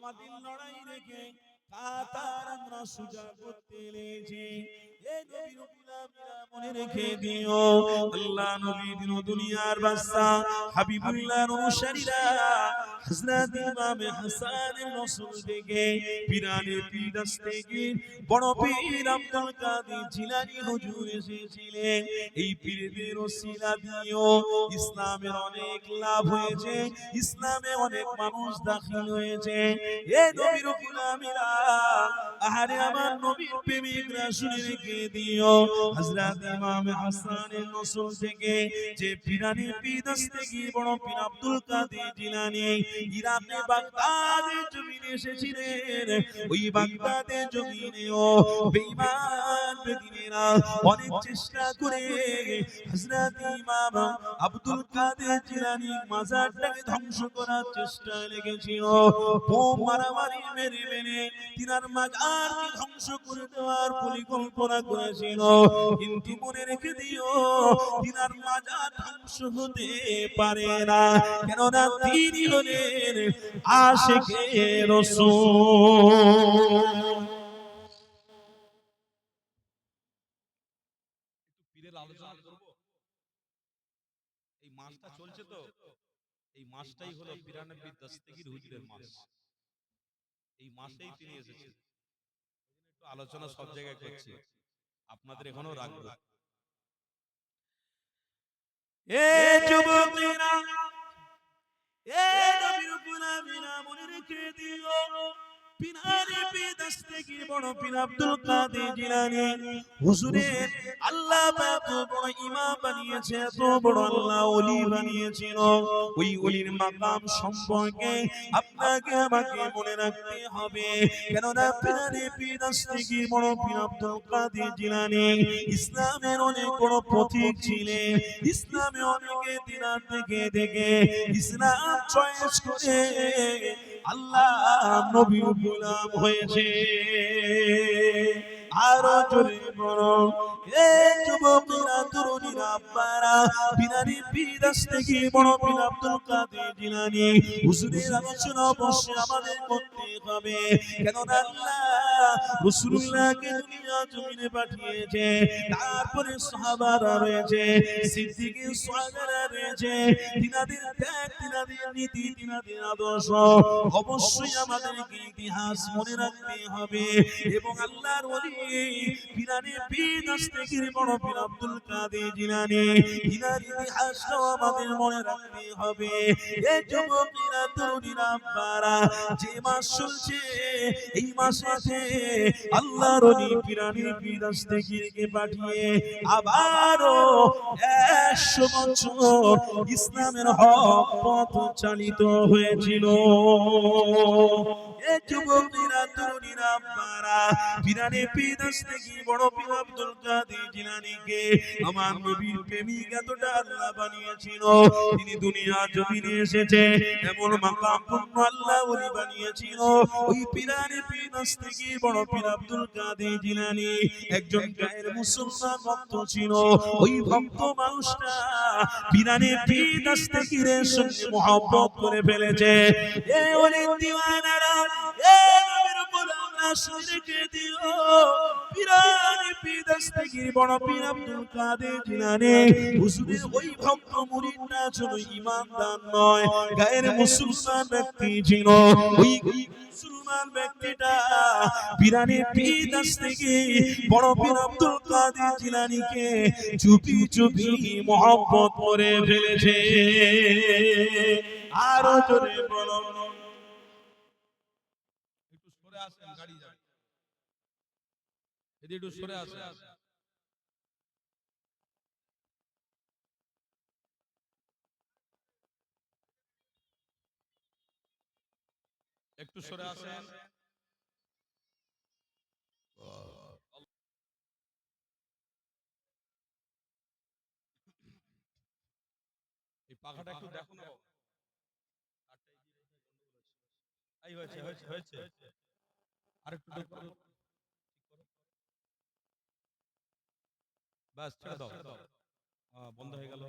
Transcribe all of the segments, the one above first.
আমাদের লড়াই রেখে কাতার আমরা সোজা করতে লেগেছি। এই নবীর গোলামীরা মনে রেখে দিও, আল্লাহ নবী দিন দুনিয়ার বাদশা হাবিবুল্লাহর অনুসারীরা হযরত ইমাম হাসানের নসল থেকে পীরানের পীরদাস থেকে বড় পীর আব্দুল কাদের জিলানী হুজুর এসেছিলেন। এই পীরদের ওসিলা দিয়েও ইসলামের অনেক লাভ হয়েছে, ইসলামে অনেক মানুষ দাখিল হয়েছে। এই নবীর গোলামীরা, আহারে আমার নবীর প্রেমিকরা শুনে রেখে দিও, হযরত ইমাম হাসানের নসল থেকে যে পীরানি পীরদাস থেকে বড় পীর আব্দুল কাদের জিলানী ইরাকে বাগদাদের জমিনে এসেছিলেন। ওই বাগদাদের জমিনেও বেঈমান বেদিনেরা অনেক চেষ্টা করে হযরত ইমাম আব্দুল কাদের জিলানী মাজারটাকে ধ্বংস করার চেষ্টা লেগেছিল। বোম মারামারি মেরে মেরে তিনার মাজারকে ধ্বংস করে দেওয়ার পরিকল্পনা করেছিল। কিন্তু মনে রেখে দিও, তিনার মাজার ধ্বংস হতে পারে না, কেননা তিনি হলেন আশিকে রাসূল। পীরের আলোচনা করব। এই মাসটা চলছে তো, এই মাসটাই হলো পীরানবী দস্তগীর হুজুরের মাস। এই মাসেই তিনি এসেছেন। একটু আলোচনা সব জায়গায় করছি, আপনাদের এখনো রাখবো। এ যুবকেরা, এ নবীর গোলামীরা মনে রেখে দিও, পীরানি পীরদাস থেকে বড় পীর আব্দুল কাদের জিলানী হুজুরের আল্লাহ এত বড় ইমাম বানিয়েছে, এত বড় আল্লাহ ওলি বানিয়েছিল। ওই ওলির মাকাম সম্পর্কে আপনাকে আমাকে মনে রাখতে হবে, কেননা পীরানি পীরদাস থেকে বড় পীর আব্দুল কাদের জিলানী ইসলামের অনেক বড় পথিক ছিলেন। ইসলামে অনেকে দিনার থেকে দেখে ইসলাম চয়েস করে আল্লাহ নবীর গোলাম হয়েছে। আরো জোরে বলো, এ যুবকেরা তরুণীরা আব্বারা, পীরানি পীরদাস থেকে বড় পীর আব্দুল কাদের জিলানী হুজুরের আলোচনা অবশ্যই আমাদের করতে হবে, কেননা আল্লাহ রাসূলুল্লাহকে দুনিয়া জমিনে পাঠিয়েছে। তারপরে সাহাবারা রয়েছে, সিদ্দিকীন সাহাবারা রয়েছে, তিনাদের ত্যাগ, তিনাদের নীতি, তিনাদের আদর্শ অবশ্যই আমাদেরকে ইতিহাস মনে রাখতে হবে। এবং আল্লাহর ওলি পীরানি পীরদাস থেকে বড় পীর আব্দুল কাদের জিলানী তিনার ইতিহাসটাও আমাদের মনে রাখতে হবে। এই যুবকেরা তরুণীরা আব্বারা, যে মাস চলছে এই মাসে আল্লাহর ওলি পীরানি পীরদাস থেকে পাঠিয়ে আবারও 100 বছর ইসলামের হক পথ চালিত হয়েছিল। এই যুবকেরা তরুণীরা আব্বারা, পীরানি পীরদাস থেকে বড় পীর আব্দুল কাদের জিলানীকে আমার নবীর প্রেমিক এতটা আল্লাহ বানিয়েছিল, তিনি দুনিয়া জমিনে এসেছে এমন মাকাম পূর্ণ আল্লাহ ওলি বানিয়েছিল। ওই পীরানি পীরদাস থেকে বড় পীর আব্দুল কাদের জিলানী একজন গায়ের মুসলমান ভক্ত ছিল। ওই ভক্ত মানুষটা পীরানি পীরদাস থেকে সঙ্গে মহব্বত করে ফেলেছে। এ ওলির দিওয়ানারা, এ নবীর গোলামরা শুনে রেখে দিও, পীরানি পীরদাস থেকে বড় পীর আব্দুল কাদের জিলানী হুজুরের ওই ভক্ত মুরিদটা ছিল ঈমানদার নয়, গায়ের মুসলমান ব্যক্তি ছিল। ওই মুসলমান ব্যক্তিটা পীরানি পীরদাস থেকে বড় পীর আব্দুল কাদের জিলানীকে চুপি চুপি মহব্বত করে ফেলেছে। আরো জোরে বলো, একটু সরে আসেন, গাড়ি যাবে, এদিকে একটু সরে আসেন। একটু সরে আসেন। এই পাখাটা একটু দেখো না, এই হয়েছে হয়েছে হয়েছে, আরেকটু দেখো, বাস ছেড়ে দাও, বন্ধ হয়ে গেল।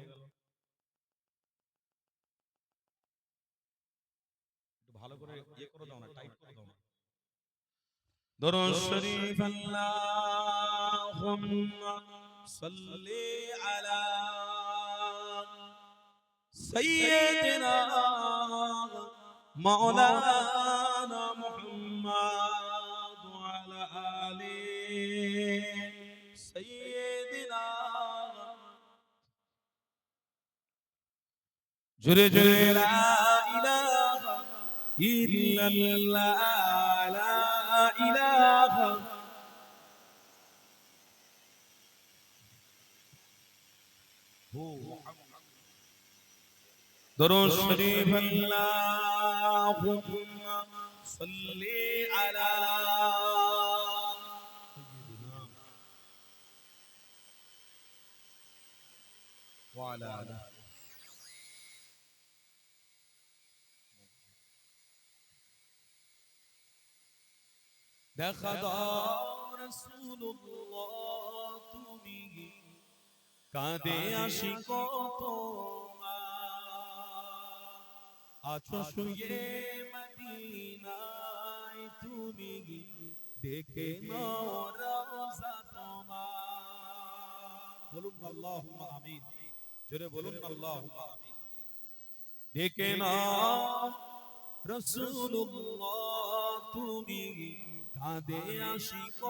একটু ভালো করে ইয়ে করে দাও না, টাইপ করে দাও না। দরুদ শরীফ আল্লাহুম্মা সাল্লি আলা সাইয়্যিদিনা মাওলানা মুহাম্মদ ওয়া আলা আলি সাইয়্যিদিনা। জোরে জোরে লা ইলাহা ইল্লাল্লাহ, লা ইলাহা দরুদ শরীফ আল্লাহুম্মা সাল্লি আলা সাইয়্যিদিনা ওয়া আলা আলি। দেখা দাও রাসূলুল্লাহ তুমি কাঁদে আশিক আছো শুয়ে মদিনায় তুমি দেখে নাও রওজা তোমার। বলুন আল্লাহুম্মা আমিন, জোরে বলুন আল্লাহুম্মা আমিন। দেখে নাও রাসূলুল্লাহ তুমি কাঁদে আশিক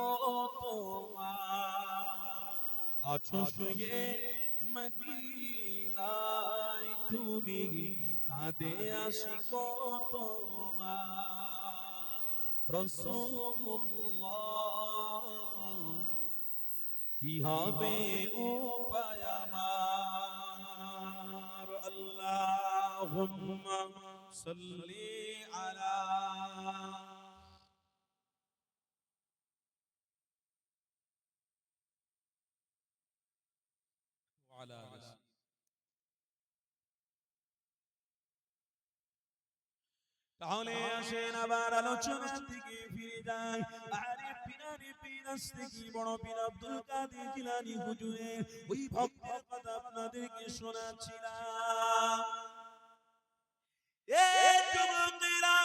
তোমার আছো শুয়ে মদিনায় তুমি কাঁদে আশিক তোমার। রাসূলুল্লাহ কি হবে উপায় আমার। আল্লাহুম্মা সাল্লি আলা ওয়া আলা আলি। তাহলে আসেন আবার আলোচনা থেকে ফিরে যাই। আরিফ পীর আস্তিকি বড় পীর আব্দুল কাদের জিলানী হুজুরের ওই ভক্তের কথা আপনাদেরকে শোনাচ্ছিলাম। এই যুবকেরা,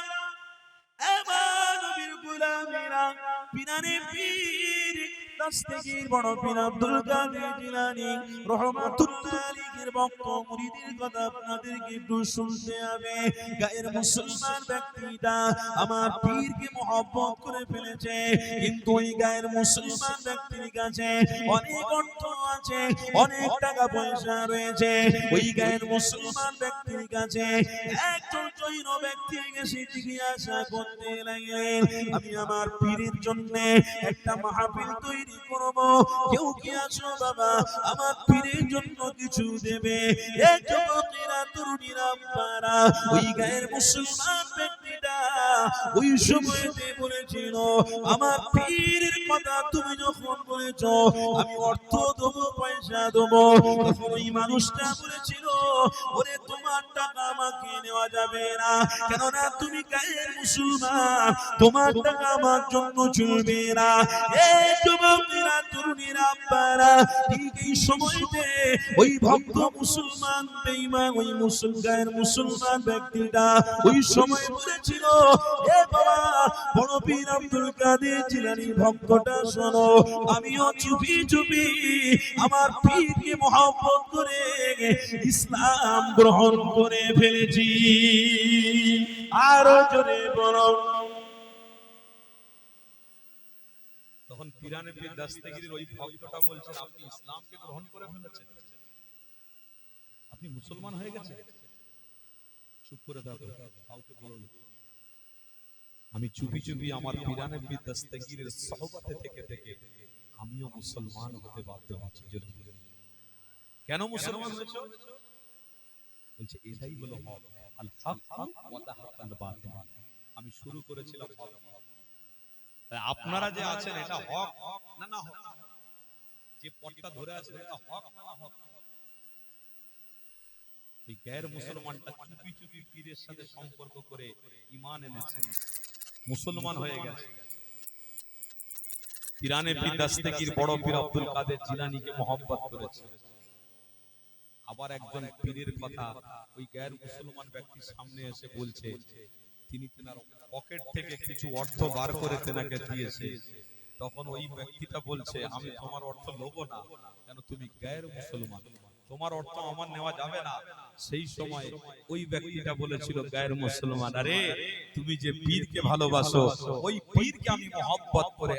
আমার নবীর গোলামেরা, পিরানে পীর দাস্তেগীর বড় পীর আব্দুল কাদের জিলানী রহমাতুল্লাহ আলাইহির ভক্ত মুরিদের কথা আপনাদেরকে একটু শুনতে হবে। গায়ের মুসলমান ব্যক্তিটা আমার পীরকে মহব্বত করে ফেলেছে, কিন্তু ওই গায়ের মুসলমান ব্যক্তির কাছে অনেক অর্থ আছে, অনেক টাকা পয়সা রয়েছে। ওই গায়ের মুসলমান ব্যক্তির কাছে একজন জৈন ব্যক্তি এসে জিজ্ঞাসা করতে লাগলেন, আমি আমার পীরের জন্য একটা মাহফিল তৈরি করব, কেউ কি আছো বাবা আমার পীরের জন্য কিছু দেবে? এই যুবকেরা তরুণীরা পারা ওই গায়ের মুসলমান ব্যক্তিটা ওই সময়তে বলেছিল, আমার পীরের কথা তুমি যখন বলেছ আমি অর্থ দেবো, পয়সা দেবো, তখন ওই মানুষটা বলেছিল, ওরে তোমার টাকা আমাকে নেওয়া যাবে না, কেননা তুমি গায়ের মুসলমান, তোমার টাকা আমার জন্য চলবে না। এই যুবকেরা তরুণীরা পারা ঠিক এই সময়তে ওই ভক্ত মুসলমান বেঈমান ওই গায়ের মুসলমান ব্যক্তিটা ওই সময় বলেছিল, এ বাবা বড় পীর আব্দুল কাদের জিলানীর ভক্তটা শোনো, আমিও চুপি চুপি আমার পীরকে মহব্বত করে ইসলাম গ্রহণ করে ফেলেছি। আরো জোরে বলো। তখন পিরানে পীর দাস্তেগীরের ওই ভক্তটা বলছেন, আপনি ইসলামকে গ্রহণ করে ফেলেছেন, আপনি মুসলমান হয়ে গেছেন? চুপ করে থাকো, কাউকে বলো না। আমি চুপি চুপি আমার পিরানে পীর দাস্তেগীরের সহবতে থেকে থেকে আমিও মুসলমান হতে বাধ্য হচ্ছি। কেন মুসলমান হয়েছে? বলছে এটাই হলো হক, আল হক ওয়া তাহাক্কাল বাতিল। আমি শুরু করেছিলাম হক, আপনারা যে আছেন এটা হক না না হক, যে পথটা ধরে আছেন এটা হক না না হক। এই গায়ের মুসলমানটা চুপি চুপি পীরের সাথে সম্পর্ক করে ঈমান এনেছে, মুসলমান হয়ে গেছে। পিরানে পীর দাস্তেগীর বড় পীর আব্দুল কাদের জিলানীকে মহব্বত করেছে। আবার একজন পীরের কথা ওই গায়ের মুসলমান ব্যক্তির সামনে এসে বলছে, তিনি তেনার পকেট থেকে কিছু অর্থ বার করে তেনাকে দিয়েছে। তখন ওই ব্যক্তিটা বলছে, আমি তোমার অর্থ নেব না, কেন তুমি গায়ের মুসলমান, তোমার অর্থ আমার নেওয়া যাবে না। সেই সময় ওই ব্যক্তিটা বলেছিল, গায়ের মুসলমান, আরে তুমি যে পীরকে ভালোবাসো, ওই পীরকে আমি মহব্বত করে